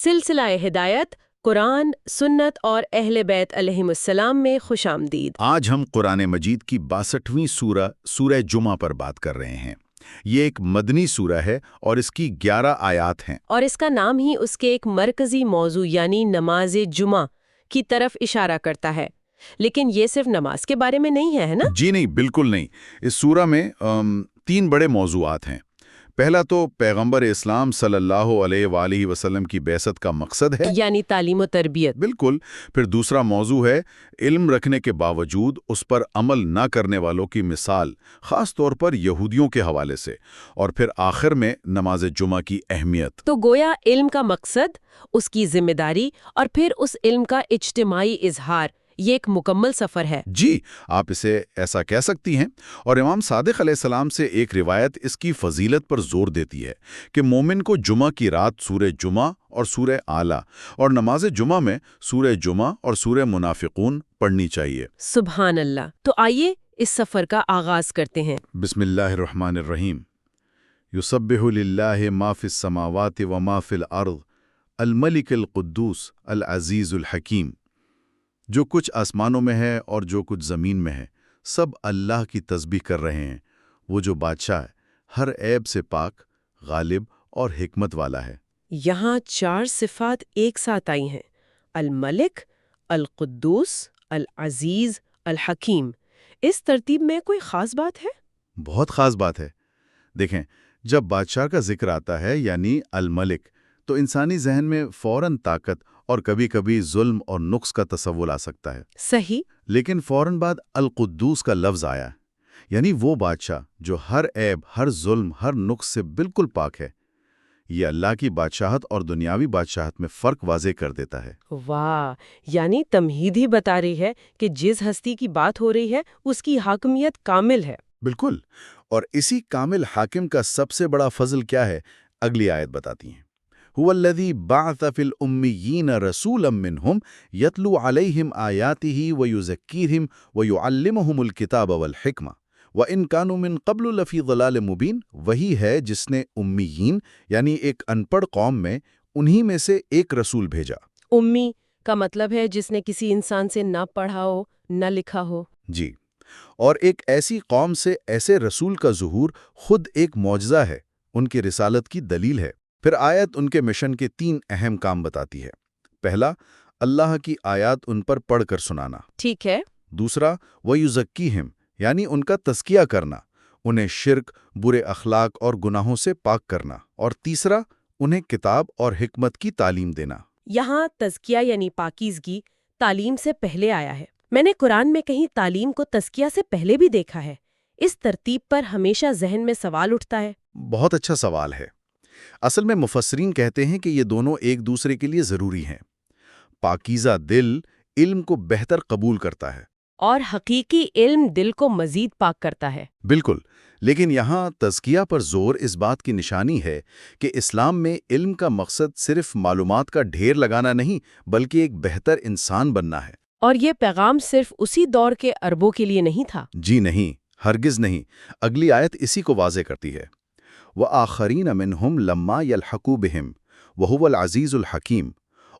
سلسلہ ہدایت قرآن، سنت اور اہل بیت علیہم السلام میں خوش آمدید۔ آج ہم قرآن مجید کی 62ویں سورہ جمعہ پر بات کر رہے ہیں۔ یہ ایک مدنی سورہ ہے اور اس کی 11 آیات ہیں۔ اور اس کا نام ہی اس کے ایک مرکزی موضوع یعنی نماز جمعہ کی طرف اشارہ کرتا ہے۔ لیکن یہ صرف نماز کے بارے میں نہیں ہے نا؟ جی نہیں، بالکل نہیں۔ اس سورہ میں 3 بڑے موضوعات ہیں۔ پہلا تو پیغمبر اسلام صلی اللہ علیہ وآلہ وسلم کی بعثت کا مقصد ہے، یعنی تعلیم و تربیت۔ بالکل۔ پھر دوسرا موضوع ہے علم رکھنے کے باوجود اس پر عمل نہ کرنے والوں کی مثال، خاص طور پر یہودیوں کے حوالے سے۔ اور پھر آخر میں نماز جمعہ کی اہمیت۔ تو گویا علم کا مقصد، اس کی ذمہ داری اور پھر اس علم کا اجتماعی اظہار، یہ ایک مکمل سفر ہے۔ جی، آپ اسے ایسا کہہ سکتی ہیں۔ اور امام صادق علیہ السلام سے ایک روایت اس کی فضیلت پر زور دیتی ہے کہ مومن کو جمعہ کی رات سورہ جمعہ اور سورہ اعلیٰ اور نماز جمعہ میں سورہ جمعہ اور سورہ منافقون پڑھنی چاہیے۔ سبحان اللہ۔ تو آئیے اس سفر کا آغاز کرتے ہیں۔ بسم اللہ الرحمن الرحیم۔ یسبح للہ ما فی السماوات و ما فی الارض الملک القدوس العزیز الحکیم۔ جو کچھ آسمانوں میں ہے اور جو کچھ زمین میں ہے، سب اللہ کی تسبیح کر رہے ہیں۔ وہ جو بادشاہ ہے، ہر عیب سے پاک، غالب اور حکمت والا ہے۔ یہاں 4 صفات ایک ساتھ آئی ہیں: الملک، القدوس، العزیز، الحکیم۔ اس ترتیب میں کوئی خاص بات ہے؟ بہت خاص بات ہے۔ دیکھیں، جب بادشاہ کا ذکر آتا ہے یعنی الملک، تو انسانی ذہن میں فوراً طاقت اور کبھی کبھی ظلم اور نقص کا تصور آ سکتا ہے۔ صحیح۔ لیکن فوراً بعد القدوس کا لفظ آیا، یعنی وہ بادشاہ جو ہر عیب، ہر ظلم، ہر نقص سے بالکل پاک ہے۔ یہ اللہ کی بادشاہت اور دنیاوی بادشاہت میں فرق واضح کر دیتا ہے۔ واہ، یعنی تمہید ہی بتا رہی ہے کہ جس ہستی کی بات ہو رہی ہے اس کی حاکمیت کامل ہے۔ بالکل۔ اور اسی کامل حاکم کا سب سے بڑا فضل کیا ہے؟ اگلی آیت بتاتی ہیں۔ هو الذی بعث فی الأمیین رسولا منہم یتلو علیہم آیاتہ ویزکیہم ویعلمہم الکتاب والحکمہ وَإِن كَانُوا مِن قَبْلُ لَفِي ضَلَالٍ مُبِينٍ۔ وہی ہے جس نے امیین یعنی ایک ان پڑھ قوم میں انہی میں سے ایک رسول بھیجا۔ امی کا مطلب ہے جس نے کسی انسان سے نہ پڑھا ہو، نہ لکھا ہو۔ جی، اور ایک ایسی قوم سے ایسے رسول کا ظہور خود ایک معجزہ ہے، ان کی رسالت کی دلیل ہے۔ پھر آیت ان کے مشن کے 3 اہم کام بتاتی ہے۔ پہلا، اللہ کی آیات ان پر پڑھ کر سنانا۔ ٹھیک ہے۔ دوسرا، وَيُزَكِّيهِمْ یعنی ان کا تزکیہ کرنا، انہیں شرک، برے اخلاق اور گناہوں سے پاک کرنا۔ اور تیسرا، انہیں کتاب اور حکمت کی تعلیم دینا۔ یہاں تزکیہ یعنی پاکیزگی تعلیم سے پہلے آیا ہے۔ میں نے قرآن میں کہیں تعلیم کو تزکیہ سے پہلے بھی دیکھا ہے۔ اس ترتیب پر ہمیشہ ذہن میں سوال اٹھتا ہے۔ بہت اچھا سوال ہے۔ اصل میں مفسرین کہتے ہیں کہ یہ دونوں ایک دوسرے کے لیے ضروری ہیں۔ پاکیزہ دل علم کو بہتر قبول کرتا ہے، اور حقیقی علم دل کو مزید پاک کرتا ہے۔ بالکل۔ لیکن یہاں تزکیہ پر زور اس بات کی نشانی ہے کہ اسلام میں علم کا مقصد صرف معلومات کا ڈھیر لگانا نہیں، بلکہ ایک بہتر انسان بننا ہے۔ اور یہ پیغام صرف اسی دور کے عربوں کے لیے نہیں تھا۔ جی نہیں، ہرگز نہیں۔ اگلی آیت اسی کو واضح کرتی ہے۔ وَآخَرِينَ مِنْهُمْ لَمَّا يَلْحَقُوا بِهِمْ وَهُوَ الْعَزِيزُ الْحَكِيمُ۔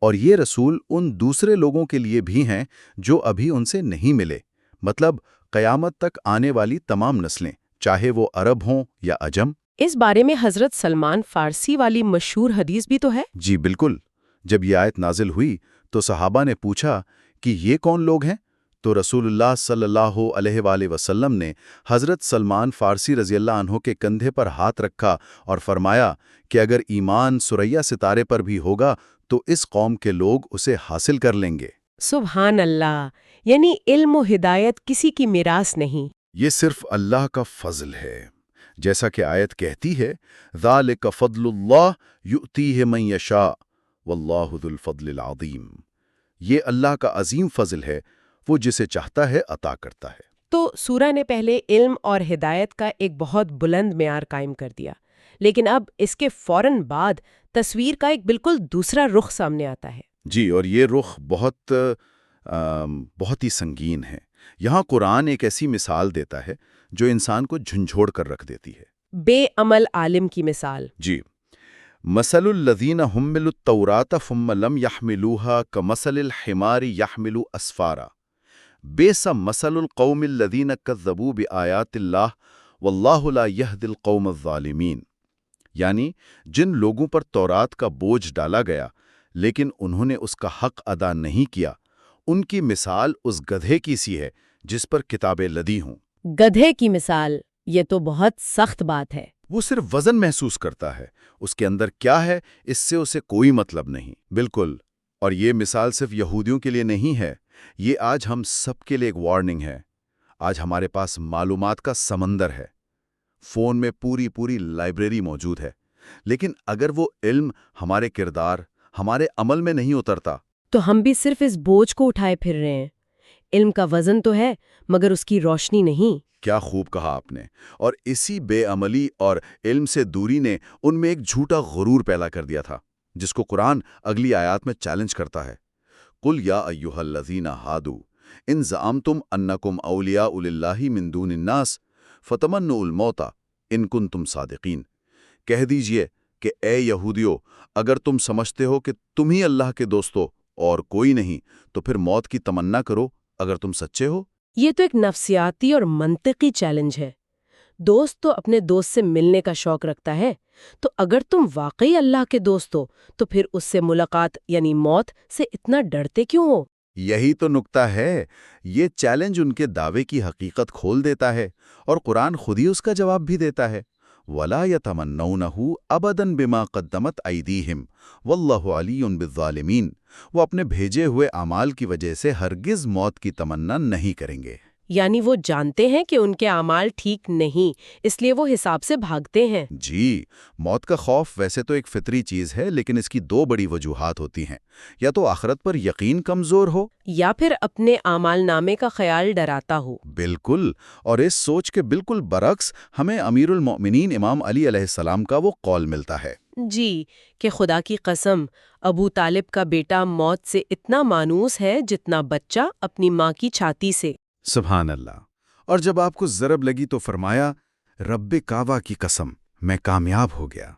اور یہ رسول ان دوسرے لوگوں کے لیے بھی ہیں جو ابھی ان سے نہیں ملے، مطلب قیامت تک آنے والی تمام نسلیں، چاہے وہ عرب ہوں یا عجم۔ اس بارے میں حضرت سلمان فارسی والی مشہور حدیث بھی تو ہے۔ جی بالکل۔ جب یہ آیت نازل ہوئی تو صحابہ نے پوچھا کہ یہ کون لوگ ہیں؟ تو رسول اللہ صلی اللہ علیہ وآلہ وسلم نے حضرت سلمان فارسی رضی اللہ عنہ کے کندھے پر ہاتھ رکھا اور فرمایا کہ اگر ایمان ثریا ستارے پر بھی ہوگا تو اس قوم کے لوگ اسے حاصل کر لیں گے۔ سبحان اللہ، یعنی علم و ہدایت کسی کی میراث نہیں۔ یہ صرف اللہ کا فضل ہے، جیسا کہ آیت کہتی ہے، ذَلِكَ فَضْلُ اللَّهِ يُؤْتِيهِ مَن يَشَاءُ وَاللَّهُ ذُو الْفَضْلِ الْعَظِيمِ۔ یہ اللہ کا عظیم فضل ہے، وہ جسے چاہتا ہے عطا کرتا ہے۔ تو سورہ نے پہلے علم اور ہدایت کا ایک بہت بلند معیار قائم کر دیا، لیکن اب اس کے فوراً بعد تصویر کا ایک بالکل دوسرا رخ سامنے آتا ہے۔ جی، اور یہ رخ بہت ہی سنگین ہے۔ یہاں قرآن ایک ایسی مثال دیتا ہے جو انسان کو جھنجھوڑ کر رکھ دیتی ہے۔ بے عمل عالم کی مثال۔ جی، مثل الذین حملوا التوراۃ ثم لم يحملوها كمثل الحمار يحمل اسفارا بئس مثل القوم الذین کذبوا بآیات اللہ واللہ لا يهدي القوم الظالمین، یعنی جن لوگوں پر تورات کا بوجھ ڈالا گیا لیکن انہوں نے اس کا حق ادا نہیں کیا، ان کی مثال اس گدھے کی سی ہے جس پر کتابیں لدی ہوں۔ گدھے کی مثال، یہ تو بہت سخت بات ہے۔ وہ صرف وزن محسوس کرتا ہے، اس کے اندر کیا ہے اس سے اسے کوئی مطلب نہیں۔ بالکل، اور یہ مثال صرف یہودیوں کے لیے نہیں ہے، یہ آج ہم سب کے لیے ایک وارننگ ہے۔ آج ہمارے پاس معلومات کا سمندر ہے، فون میں پوری لائبریری موجود ہے، لیکن اگر وہ علم ہمارے کردار، ہمارے عمل میں نہیں اترتا تو ہم بھی صرف اس بوجھ کو اٹھائے پھر رہے ہیں۔ علم کا وزن تو ہے مگر اس کی روشنی نہیں۔ کیا خوب کہا آپ نے، اور اسی بے عملی اور علم سے دوری نے ان میں ایک جھوٹا غرور پیدا کر دیا تھا، جس کو قرآن اگلی آیات میں چیلنج کرتا ہے۔ قُلْ یا ایھا الذین ھادوا ان زعمتم انکم اولیاء للہ من دون الناس فتمنوا الموت ان کنتم صادقین، کہہ دیجئے کہ اے یہودیو، اگر تم سمجھتے ہو کہ تم ہی اللہ کے دوست ہو اور کوئی نہیں، تو پھر موت کی تمنا کرو اگر تم سچے ہو۔ یہ تو ایک نفسیاتی اور منطقی چیلنج ہے۔ دوست تو اپنے دوست سے ملنے کا شوق رکھتا ہے، تو اگر تم واقعی اللہ کے دوست ہو تو پھر اس سے ملاقات یعنی موت سے اتنا ڈرتے کیوں ہو؟ یہی تو نکتہ ہے، یہ چیلنج ان کے دعوے کی حقیقت کھول دیتا ہے، اور قرآن خود ہی اس کا جواب بھی دیتا ہے۔ وَلَا يَتَمَنَّوْنَهُ أَبَدًا بِمَا قَدَّمَتْ أَيْدِيهِمْ وَاللَّهُ عَلِيٌّ بِالظَّالِمِينَ، وہ اپنے بھیجے ہوئے اعمال کی وجہ سے ہرگز موت کی تمنا نہیں کریں گے۔ یعنی وہ جانتے ہیں کہ ان کے اعمال ٹھیک نہیں، اس لیے وہ حساب سے بھاگتے ہیں۔ جی، موت کا خوف ویسے تو ایک فطری چیز ہے، لیکن اس کی دو بڑی وجوہات ہوتی ہیں، یا تو آخرت پر یقین کمزور ہو، یا پھر اپنے اعمال نامے کا خیال ڈراتا ہو۔ بالکل، اور اس سوچ کے بالکل برعکس ہمیں امیر المؤمنین امام علی علیہ السلام کا وہ قول ملتا ہے۔ جی، کہ خدا کی قسم، ابو طالب کا بیٹا موت سے اتنا مانوس ہے جتنا بچہ اپنی ماں کی چھاتی سے۔ سبحان اللہ۔ اور جب آپ کو ضرب لگی تو فرمایا، رب کعبہ کی قسم، میں کامیاب ہو گیا۔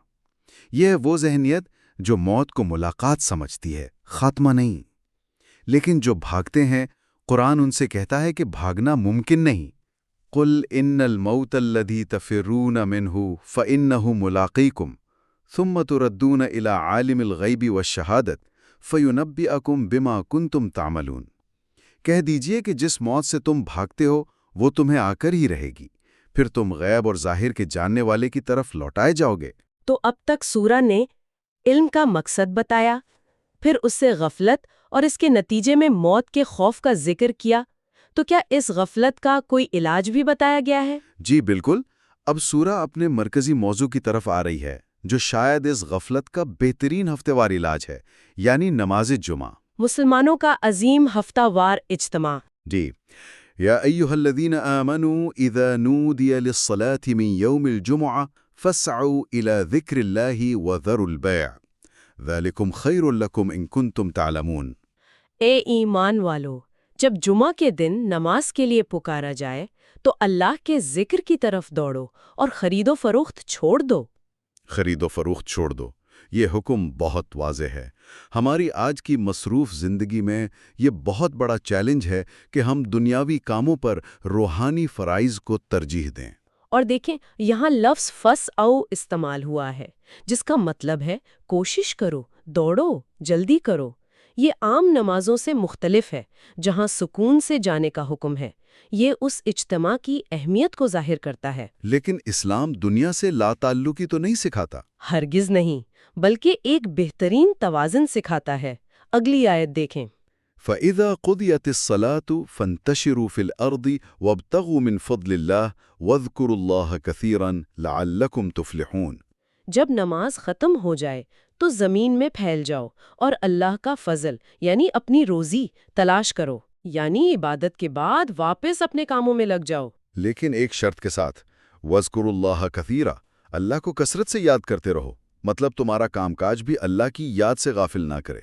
یہ ہے وہ ذہنیت جو موت کو ملاقات سمجھتی ہے، خاتمہ نہیں۔ لیکن جو بھاگتے ہیں، قرآن ان سے کہتا ہے کہ بھاگنا ممکن نہیں۔ قُلْ إِنَّ الْمَوْتَ الَّذِي تَفِرُّونَ مِنْهُ فَإِنَّهُ مُلَاقِيكُمْ ثُمَّ تُرَدُّونَ إِلَىٰ عَالِمِ الْغَيْبِ وَالشَّهَادَةِ فَيُنَبِّئُكُم بِمَا كُنتُمْ تَعْمَلُونَ، کہہ دیجئے کہ جس موت سے تم بھاگتے ہو وہ تمہیں آ کر ہی رہے گی، پھر تم غیب اور ظاہر کے جاننے والے کی طرف لوٹائے جاؤ گے۔ تو اب تک سورہ نے علم کا مقصد بتایا، پھر اس سے غفلت اور اس کے نتیجے میں موت کے خوف کا ذکر کیا، تو کیا اس غفلت کا کوئی علاج بھی بتایا گیا ہے؟ جی بالکل، اب سورہ اپنے مرکزی موضوع کی طرف آ رہی ہے، جو شاید اس غفلت کا بہترین ہفتہ وار علاج ہے، یعنی نماز جمعہ۔ مسلمانوں کا عظیم ہفتہ وار اجتماع۔ جی، یا ایھا الذین آمنوا اذا نودی للصلاة من یوم الجمعہ فاسعوا الی ذکر اللہ وذروا البیع ذالکم خیر لکم ان کنتم تعلمون۔ اے ایمان والو، جب جمعہ کے دن نماز کے لیے پکارا جائے تو اللہ کے ذکر کی طرف دوڑو اور خرید و فروخت چھوڑ دو۔ خرید و فروخت چھوڑ دو، یہ حکم بہت واضح ہے۔ ہماری آج کی مصروف زندگی میں یہ بہت بڑا چیلنج ہے کہ ہم دنیاوی کاموں پر روحانی فرائض کو ترجیح دیں۔ اور دیکھیں، یہاں لفظ فس او استعمال ہوا ہے، جس کا مطلب ہے کوشش کرو، دوڑو، جلدی کرو۔ یہ عام نمازوں سے مختلف ہے، جہاں سکون سے جانے کا حکم ہے۔ یہ اس اجتماع کی اہمیت کو ظاہر کرتا ہے۔ لیکن اسلام دنیا سے لا تعلقی تو نہیں سکھاتا۔ ہرگز نہیں، بلکہ ایک بہترین توازن سکھاتا ہے۔ اگلی آیت دیکھیں۔ فَإِذَا قُضِيَتِ الصَّلَاةُ فَانتَشِرُوا فِي الْأَرْضِ وَابْتَغُوا مِنْ فَضْلِ اللَّهِ وَاذْكُرُوا اللَّهَ كَثِيرًا لَعَلَّكُمْ تُفْلِحُونَ۔ جب نماز ختم ہو جائے تو زمین میں پھیل جاؤ اور اللہ کا فضل یعنی اپنی روزی تلاش کرو، یعنی عبادت کے بعد واپس اپنے کاموں میں لگ جاؤ۔ لیکن ایک شرط کے ساتھ، وَاذْكُرُوا اللَّهَ كَثِيرًا، اللہ کو کثرت سے یاد کرتے رہو، مطلب تمہارا کام کاج بھی اللہ کی یاد سے غافل نہ کرے۔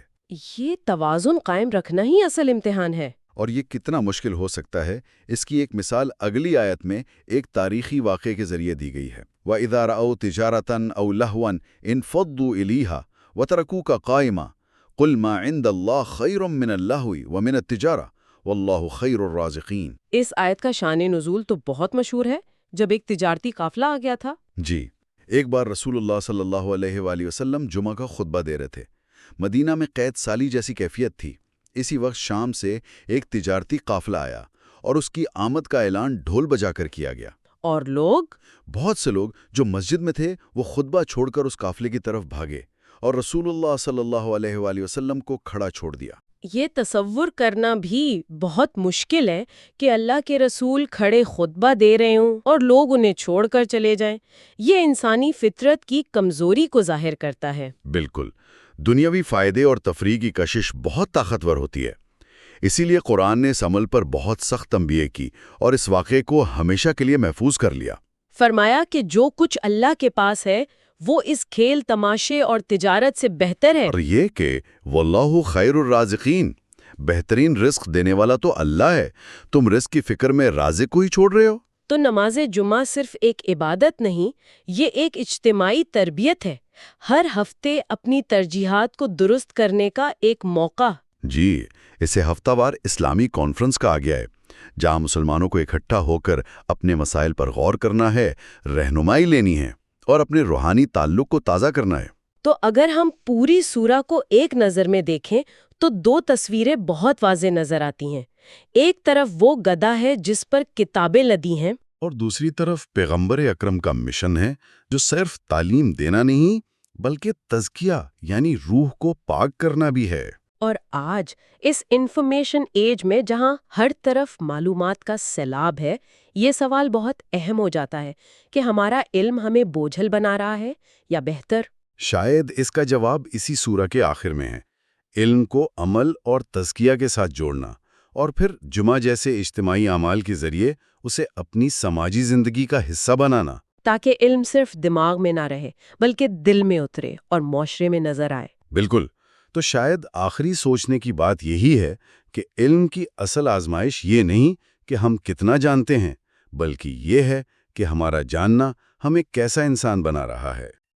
یہ توازن قائم رکھنا ہی اصل امتحان ہے۔ اور یہ کتنا مشکل ہو سکتا ہے، اس کی ایک مثال اگلی آیت میں ایک تاریخی واقعے کے ذریعے دی گئی ہے۔ وَإِذَا رَأَوْا تِجَارَةً أَوْ لَهْوًا انفضوا إِلَيْهَا وَتَرَكُوكَ قَائِمًا قُلْ مَا عِندَ اللَّهِ خَيْرٌ مِّنَ اللَّهْوِ وَمِنَ التِّجَارَةِ وَاللَّهُ خَيْرُ الرَّازِقِينَ۔ اس آیت کا شان نزول تو بہت مشہور ہے، جب ایک تجارتی قافلہ آ گیا تھا۔ جی، ایک بار رسول اللہ صلی اللہ علیہ وآلہ وسلم جمعہ کا خطبہ دے رہے تھے۔ مدینہ میں قید سالی جیسی کیفیت تھی۔ اسی وقت شام سے ایک تجارتی قافلہ آیا اور اس کی آمد کا اعلان ڈھول بجا کر کیا گیا۔ اور لوگ بہت سے لوگ جو مسجد میں تھے وہ خطبہ چھوڑ کر اس قافلے کی طرف بھاگے اور رسول اللہ صلی اللہ علیہ وآلہ وسلم کو کھڑا چھوڑ دیا۔ یہ تصور کرنا بھی بہت مشکل ہے کہ اللہ کے رسول کھڑے خطبہ دے رہے ہوں اور لوگ انہیں چھوڑ کر چلے جائیں۔ یہ انسانی فطرت کی کمزوری کو ظاہر کرتا ہے۔ بالکل، دنیاوی فائدے اور تفریح کی کشش بہت طاقتور ہوتی ہے۔ اسی لیے قرآن نے اس عمل پر بہت سخت تنبیہ کی اور اس واقعے کو ہمیشہ کے لیے محفوظ کر لیا۔ فرمایا کہ جو کچھ اللہ کے پاس ہے وہ اس کھیل تماشے اور تجارت سے بہتر ہے۔ اور یہ کہ واللہ خیر الرازقین، بہترین رزق دینے والا تو اللہ ہے، تم رزق کی فکر میں رازق کو ہی چھوڑ رہے ہو۔ تو نماز جمعہ صرف ایک عبادت نہیں، یہ ایک اجتماعی تربیت ہے، ہر ہفتے اپنی ترجیحات کو درست کرنے کا ایک موقع۔ جی، اسے ہفتہ وار اسلامی کانفرنس کہا گیا ہے، جہاں مسلمانوں کو اکٹھا ہو کر اپنے مسائل پر غور کرنا ہے، رہنمائی لینی ہے اور اپنے روحانی تعلق کو تازہ کرنا ہے۔ تو اگر ہم پوری سورہ کو ایک نظر میں دیکھیں تو دو تصویریں بہت واضح نظر آتی ہیں۔ ایک طرف وہ گدھا ہے جس پر کتابیں لدی ہیں، اور دوسری طرف پیغمبر اکرم کا مشن ہے، جو صرف تعلیم دینا نہیں بلکہ تزکیہ یعنی روح کو پاک کرنا بھی ہے۔ اور آج اس انفارمیشن ایج میں جہاں ہر طرف معلومات کا سیلاب ہے، یہ سوال بہت اہم ہو جاتا ہے کہ ہمارا علم ہمیں بوجھل بنا رہا ہے یا بہتر؟ شاید اس کا جواب اسی سورہ کے آخر میں ہے، علم کو عمل اور تزکیہ کے ساتھ جوڑنا، اور پھر جمعہ جیسے اجتماعی اعمال کے ذریعے اسے اپنی سماجی زندگی کا حصہ بنانا، تاکہ علم صرف دماغ میں نہ رہے بلکہ دل میں اترے اور معاشرے میں نظر آئے۔ بالکل۔ تو شاید آخری سوچنے کی بات یہی ہے کہ علم کی اصل آزمائش یہ نہیں کہ ہم کتنا جانتے ہیں، بلکہ یہ ہے کہ ہمارا جاننا ہمیں کیسا انسان بنا رہا ہے۔